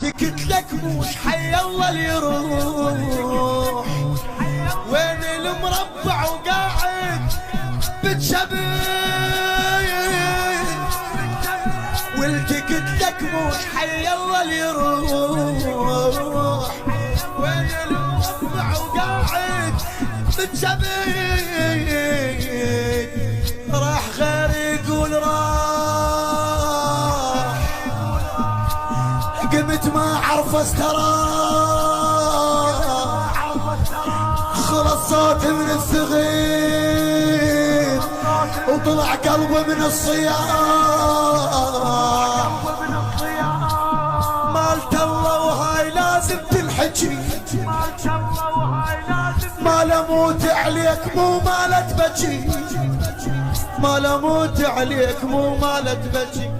قلت لك مش حي الله اللي يروح، وين المربع وقاعد بتشبيه، والتقت لك مش حي الله اللي يروح، وين المربع وقاعد بتشبيه، راح غير يقول راح، قمت ما اعرف استراح، خلص صوت من الثغير وطلع قلبه من الصياح، مالت الله وهاي لازم تنحكي، مال اموت عليك مو مالت بكي، مال اموت عليك مو مالت بكي.